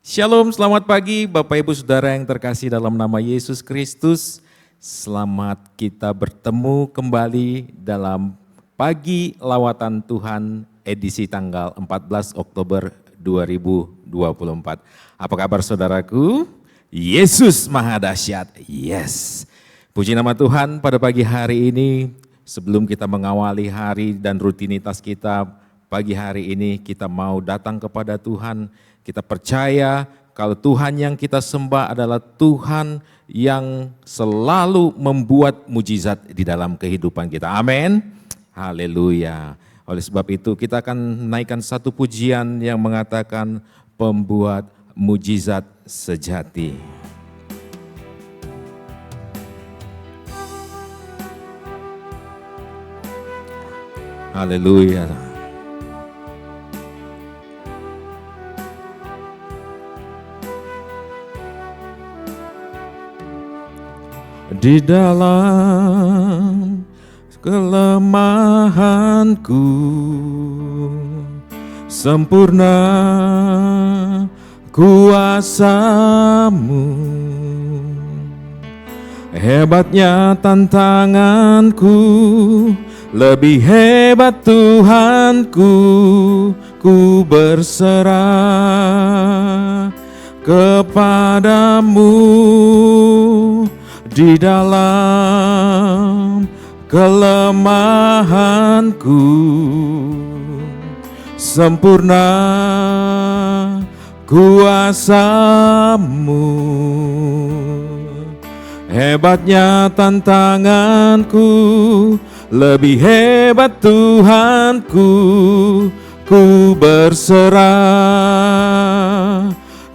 Shalom, selamat pagi Bapak Ibu Saudara yang terkasih dalam nama Yesus Kristus. Selamat kita bertemu kembali dalam Pagi Lawatan Tuhan edisi tanggal 14 Oktober 2024. Apa kabar saudaraku? Yesus Maha Dahsyat, yes. Puji nama Tuhan pada pagi hari ini, sebelum kita mengawali hari dan rutinitas kita, pagi hari ini kita mau datang kepada Tuhan. Kita percaya kalau Tuhan yang kita sembah adalah Tuhan yang selalu membuat mujizat di dalam kehidupan kita. Amin. Haleluya. Oleh sebab itu kita akan menaikkan satu pujian yang mengatakan pembuat mujizat sejati. Haleluya. Di dalam kelemahanku sempurna kuasa-Mu, hebatnya tantanganku, lebih hebat Tuhanku, ku berserah kepadamu. Di dalam kelemahanku sempurna kuasa-Mu, hebatnya tantanganku, lebih hebat Tuhanku, ku berserah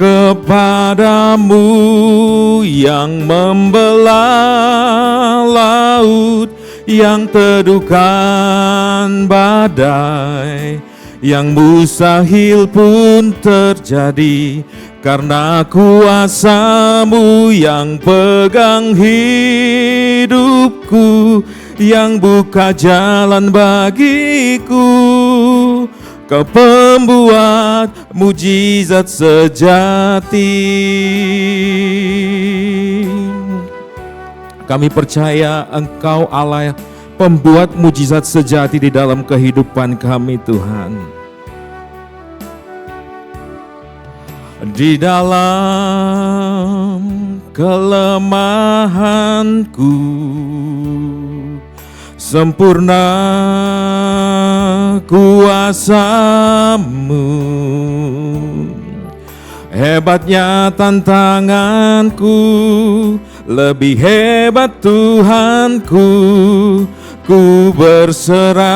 kepadamu yang membelah laut, yang teduhkan badai, yang mustahil pun terjadi karena kuasa-Mu yang pegang hidupku, yang buka jalan bagiku. Kau pembuat mujizat sejati. Kami percaya Engkau Allah pembuat mujizat sejati di dalam kehidupan kami Tuhan. Di dalam kelemahanku sempurna kuasa-Mu, hebatnya tantanganku, lebih hebat Tuhanku, ku berserah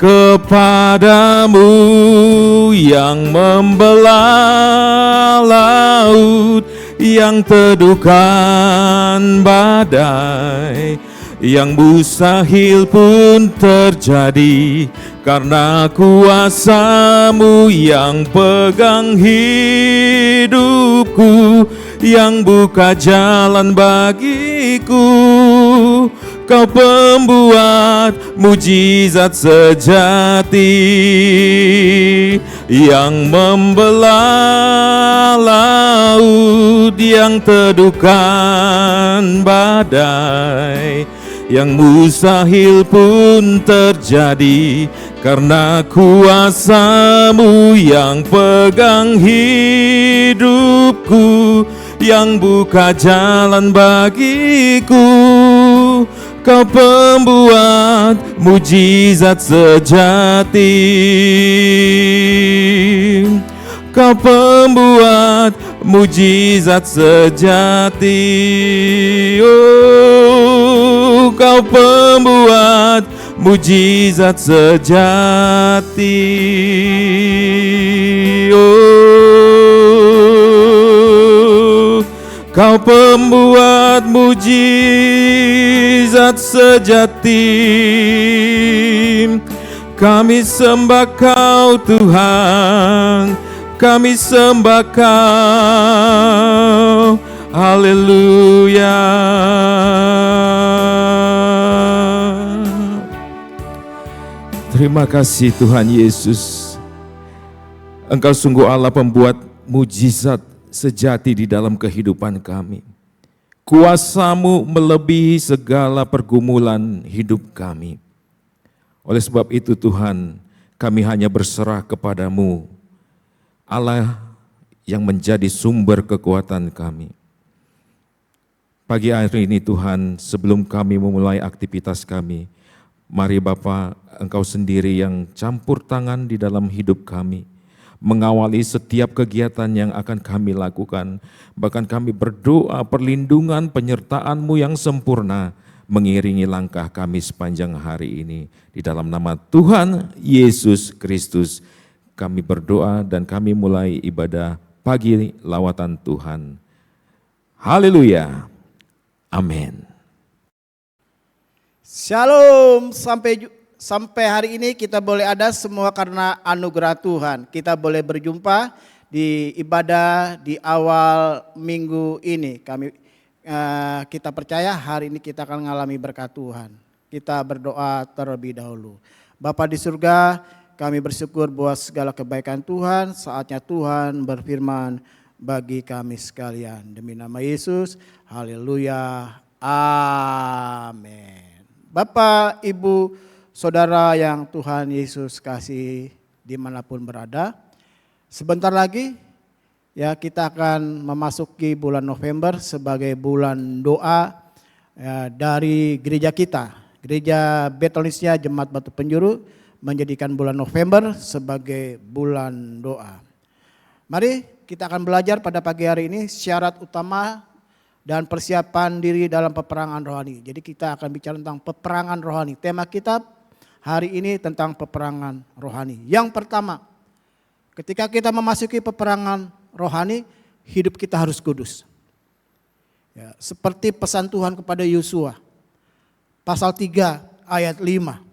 kepadamu yang membelah laut, yang teduhkan badai, yang mustahil pun terjadi karena kuasa-Mu yang pegang hidupku, yang buka jalan bagiku. Kau pembuat mujizat sejati, yang membelah laut, yang teduhkan badai, yang mustahil pun terjadi karena kuasa-Mu yang pegang hidupku, yang buka jalan bagiku. Kau pembuat mujizat sejati, Kau pembuat mujizat sejati. Oh, Kau pembuat mujizat sejati. Oh, Kau pembuat mujizat sejati. Kami sembah Kau Tuhan, kami sembah Kau. Haleluya. Terima kasih Tuhan Yesus. Engkau sungguh Allah pembuat mujizat sejati di dalam kehidupan kami. Kuasa-Mu melebihi segala pergumulan hidup kami. Oleh sebab itu Tuhan, kami hanya berserah kepada-Mu, Allah yang menjadi sumber kekuatan kami. Pagi hari ini Tuhan, sebelum kami memulai aktivitas kami, mari Bapa, Engkau sendiri yang campur tangan di dalam hidup kami, mengawali setiap kegiatan yang akan kami lakukan. Bahkan kami berdoa perlindungan penyertaan-Mu yang sempurna mengiringi langkah kami sepanjang hari ini. Di dalam nama Tuhan Yesus Kristus kami berdoa dan kami mulai ibadah pagi lawatan Tuhan. Haleluya. Amin. Shalom, sampai hari ini kita boleh ada semua karena anugerah Tuhan. Kita boleh berjumpa di ibadah di awal minggu ini. Kita percaya hari ini kita akan mengalami berkat Tuhan. Kita berdoa terlebih dahulu. Bapa di surga, kami bersyukur buat segala kebaikan Tuhan. Saatnya Tuhan berfirman bagi kami sekalian. Demi nama Yesus, haleluya, amin. Bapak, Ibu, Saudara yang Tuhan Yesus kasih dimanapun berada, sebentar lagi ya kita akan memasuki bulan November sebagai bulan doa ya, dari gereja kita. Gereja Betonisnya Jemaat Batu Penjuru menjadikan bulan November sebagai bulan doa. Mari kita akan belajar pada pagi hari ini syarat utama dan persiapan diri dalam peperangan rohani. Jadi kita akan bicara tentang peperangan rohani. Tema kita hari ini tentang peperangan rohani. Yang pertama, ketika kita memasuki peperangan rohani, hidup kita harus kudus. Ya, seperti pesan Tuhan kepada Yosua, pasal 3 ayat 5.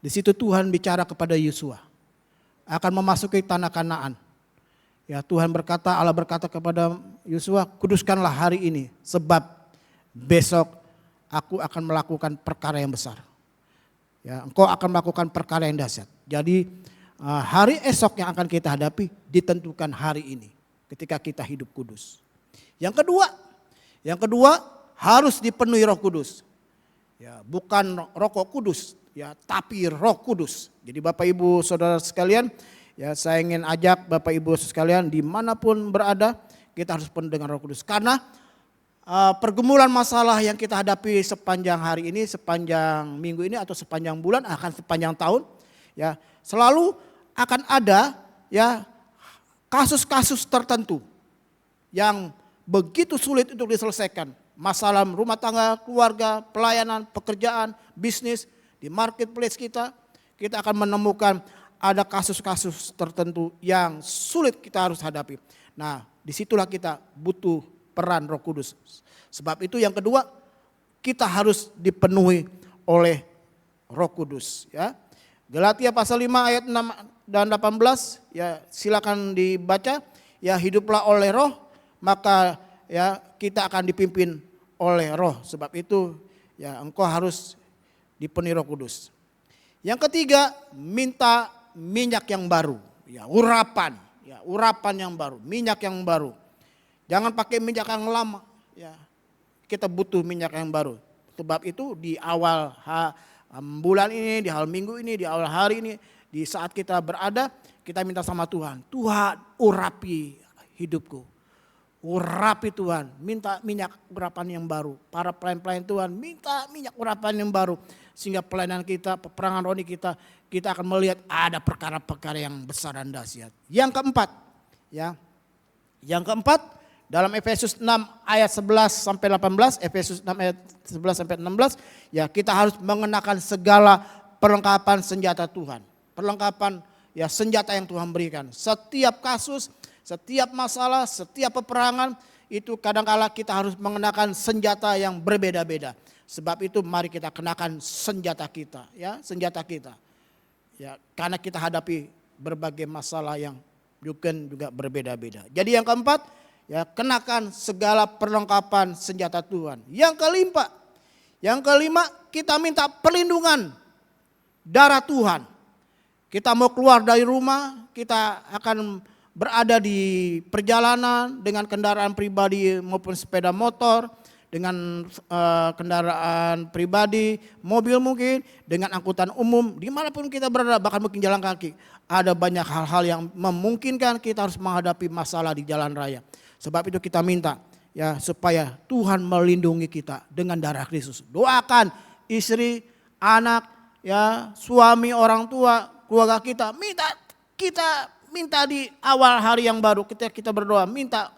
Di situ Tuhan bicara kepada Yosua, akan memasuki tanah Kanaan. Ya, Tuhan berkata, Allah berkata kepada Yosua, kuduskanlah hari ini sebab besok aku akan melakukan perkara yang besar. Ya, engkau akan melakukan perkara yang dahsyat. Jadi hari esok yang akan kita hadapi ditentukan hari ini ketika kita hidup kudus. Yang kedua harus dipenuhi Roh Kudus. Ya, bukan rokok kudus, ya, tapi Roh Kudus. Jadi Bapak Ibu Saudara sekalian, ya, saya ingin ajak Bapak Ibu sekalian dimanapun berada, kita harus penuh dengan Roh Kudus. Karena pergumulan masalah yang kita hadapi sepanjang hari ini, sepanjang minggu ini atau sepanjang bulan, akan sepanjang tahun, ya, selalu akan ada ya kasus-kasus tertentu yang begitu sulit untuk diselesaikan. Masalah rumah tangga, keluarga, pelayanan, pekerjaan, bisnis, di marketplace kita akan menemukan ada kasus-kasus tertentu yang sulit kita harus hadapi. Nah, disitulah kita butuh peran Roh Kudus. Sebab itu yang kedua, kita harus dipenuhi oleh Roh Kudus. Ya. Galatia pasal 5 ayat 6 dan 18, ya silakan dibaca. Ya, hiduplah oleh Roh, maka ya kita akan dipimpin oleh Roh. Sebab itu ya engkau harus dipenuhi Roh Kudus. Yang ketiga, minta minyak yang baru, ya urapan yang baru, minyak yang baru. Jangan pakai minyak yang lama, ya. Kita butuh minyak yang baru. Sebab itu di awal bulan ini, di awal minggu ini, di awal hari ini, di saat kita berada, kita minta sama Tuhan, Tuhan urapi hidupku. Urapi Tuhan, minta minyak urapan yang baru. Para pelayan-pelayan Tuhan minta minyak urapan yang baru. Sehingga pelayanan kita, peperangan rohani kita akan melihat ada perkara-perkara yang besar dan dahsyat. Yang keempat, ya. Yang keempat, dalam Efesus 6 ayat 11 sampai 18, Efesus 6 ayat 11 sampai 16, ya kita harus mengenakan segala perlengkapan senjata Tuhan. Perlengkapan ya senjata yang Tuhan berikan. Setiap kasus, setiap masalah, setiap peperangan itu kadang-kala kita harus mengenakan senjata yang berbeda-beda. Sebab itu mari kita kenakan senjata kita, ya, senjata kita. Ya, karena kita hadapi berbagai masalah yang juga berbeda-beda. Jadi yang keempat, ya kenakan segala perlengkapan senjata Tuhan. Yang kelima kita minta perlindungan darah Tuhan. Kita mau keluar dari rumah, kita akan berada di perjalanan dengan kendaraan pribadi maupun sepeda motor, dengan kendaraan pribadi, mobil mungkin, dengan angkutan umum, dimanapun kita berada, bahkan mungkin jalan kaki. Ada banyak hal-hal yang memungkinkan kita harus menghadapi masalah di jalan raya. Sebab itu kita minta ya supaya Tuhan melindungi kita dengan darah Kristus. Doakan istri, anak, ya suami, orang tua, keluarga kita. Minta di awal hari yang baru kita berdoa, minta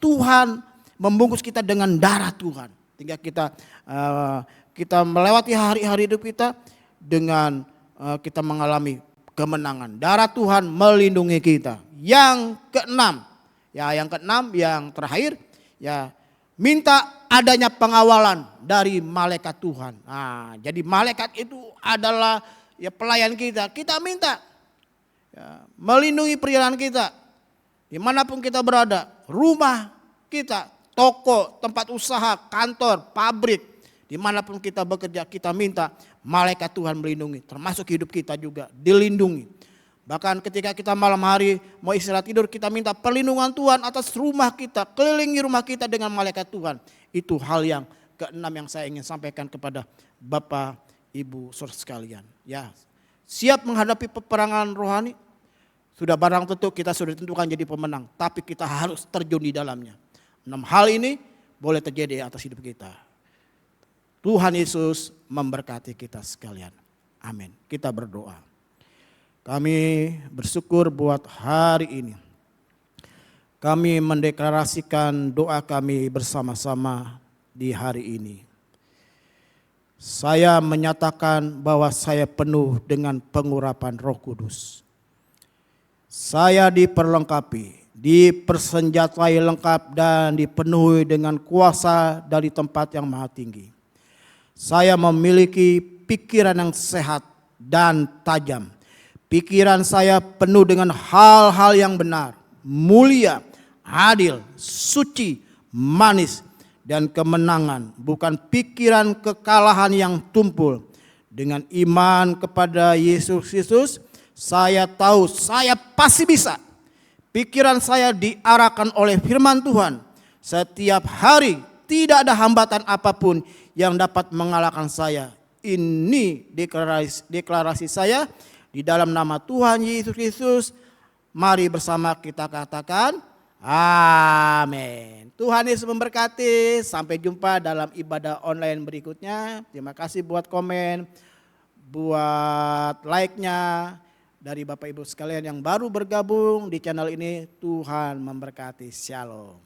Tuhan membungkus kita dengan darah Tuhan, sehingga kita melewati hari-hari hidup kita dengan kita mengalami kemenangan. Darah Tuhan melindungi kita. Yang keenam, yang terakhir, ya minta adanya pengawalan dari malaikat Tuhan. Nah, jadi malaikat itu adalah ya pelayan kita. Kita minta ya, melindungi perjalanan kita dimanapun kita berada, rumah kita, toko, tempat usaha, kantor, pabrik, dimanapun kita bekerja, kita minta malaikat Tuhan melindungi, termasuk hidup kita juga dilindungi. Bahkan ketika kita malam hari mau istirahat tidur, kita minta perlindungan Tuhan atas rumah kita, kelilingi rumah kita dengan malaikat Tuhan. Itu hal yang keenam yang saya ingin sampaikan kepada Bapak, Ibu, saudara sekalian. Ya, siap menghadapi peperangan rohani, sudah barang tentu kita sudah ditentukan jadi pemenang, tapi kita harus terjun di dalamnya. 6 hal ini boleh terjadi atas hidup kita. Tuhan Yesus memberkati kita sekalian. Amin. Kita berdoa. Kami bersyukur buat hari ini. Kami mendeklarasikan doa kami bersama-sama di hari ini. Saya menyatakan bahwa saya penuh dengan pengurapan Roh Kudus. Saya diperlengkapi, dipersenjatai lengkap dan dipenuhi dengan kuasa dari tempat yang maha tinggi. Saya memiliki pikiran yang sehat dan tajam. Pikiran saya penuh dengan hal-hal yang benar, mulia, adil, suci, manis, dan kemenangan. Bukan pikiran kekalahan yang tumpul. Dengan iman kepada Yesus Kristus, saya tahu saya pasti bisa. Pikiran saya diarahkan oleh firman Tuhan. Setiap hari tidak ada hambatan apapun yang dapat mengalahkan saya. Ini deklarasi saya di dalam nama Tuhan Yesus Kristus. Mari bersama kita katakan amin. Tuhan Yesus memberkati. Sampai jumpa dalam ibadah online berikutnya. Terima kasih buat komen, buat like-nya. Dari Bapak Ibu sekalian yang baru bergabung di channel ini, Tuhan memberkati. Shalom.